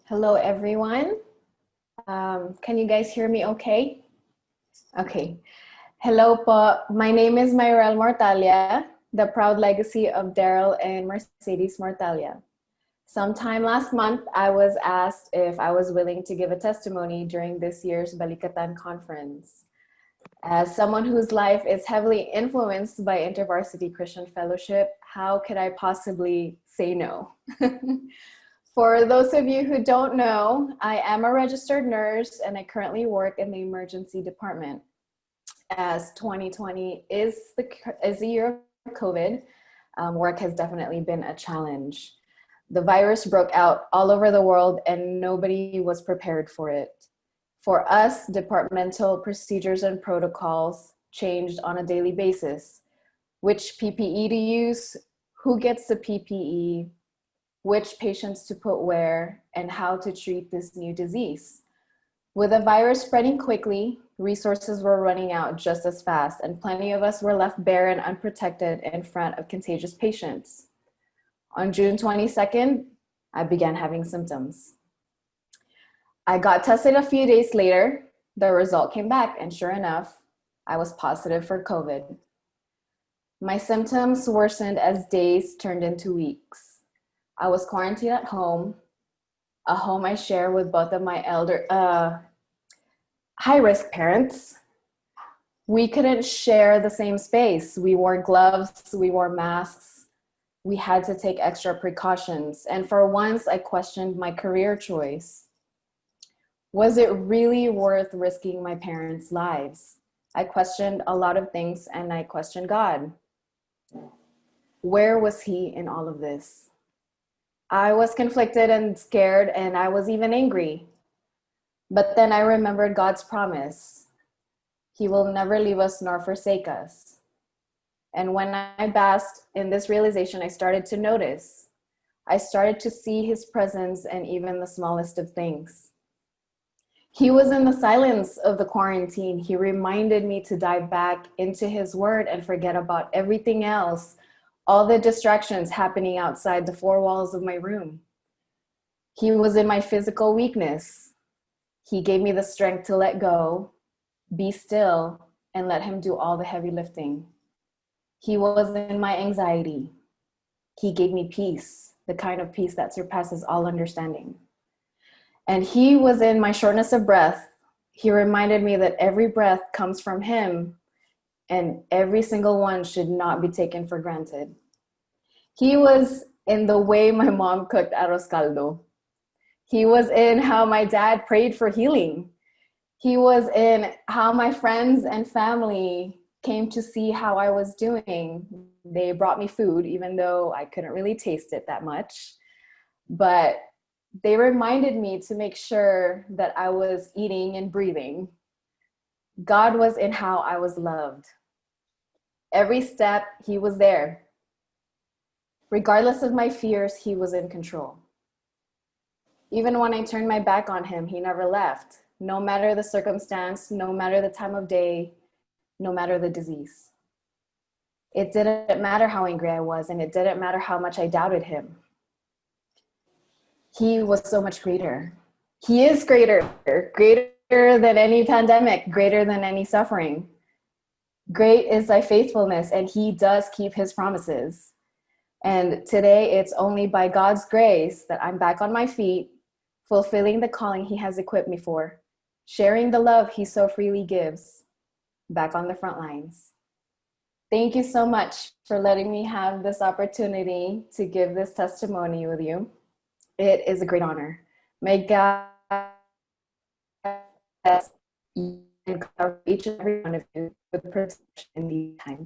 Hello, everyone. Can you guys hear me okay? Okay. Hello po. My name is Myrell Mortalia, the proud legacy of Daryl and Mercedes Mortalia. Sometime last month, I was asked if I was willing to give a testimony during this year's Balikatan conference. As someone whose life is heavily influenced by InterVarsity Christian Fellowship, how could I possibly say no? For those of you who don't know, I am a registered nurse and I currently work in the emergency department. As 2020 is the year of COVID, work has definitely been a challenge. The virus broke out all over the world and nobody was prepared for it. For us, departmental procedures and protocols changed on a daily basis. Which PPE to use, who gets the PPE, which patients to put where, and how to treat this new disease. With the virus spreading quickly, resources were running out just as fast, and plenty of us were left bare and unprotected in front of contagious patients. On June 22nd, I began having symptoms. I got tested a few days later. The result came back, and sure enough, I was positive for COVID. My symptoms worsened as days turned into weeks. I was quarantined at home, a home I share with both of my high-risk parents. We couldn't share the same space. We wore gloves, we wore masks. We had to take extra precautions. And for once, I questioned my career choice. Was it really worth risking my parents' lives? I questioned a lot of things and I questioned God. Where was He in all of this? I was conflicted and scared, and I was even angry. But then I remembered God's promise. He will never leave us nor forsake us. And when I basked in this realization, I started to notice. I started to see His presence in even the smallest of things. He was in the silence of the quarantine. He reminded me to dive back into His word and forget about everything else, all the distractions happening outside the four walls of my room. He was in my physical weakness. He gave me the strength to let go, be still, and let Him do all the heavy lifting. He was in my anxiety. He gave me peace, the kind of peace that surpasses all understanding. And He was in my shortness of breath. He reminded me that every breath comes from Him, and every single one should not be taken for granted. He was in the way my mom cooked arroz caldo. He was in how my dad prayed for healing. He was in how my friends and family came to see how I was doing. They brought me food, even though I couldn't really taste it that much. But they reminded me to make sure that I was eating and breathing. God was in how I was loved. Every step, He was there. Regardless of my fears, He was in control. Even when I turned my back on Him, He never left. No matter the circumstance, no matter the time of day, no matter the disease. It didn't matter how angry I was, and it didn't matter how much I doubted Him. He was so much greater. He is greater than any pandemic, greater than any suffering. Great is thy faithfulness, and He does keep His promises. And today it's only by God's grace that I'm back on my feet, fulfilling the calling He has equipped me for, sharing the love He so freely gives, back on the front lines. Thank you so much for letting me have this opportunity to give this testimony with you. It is a great honor. May God bless each and every one of you with protection in these times.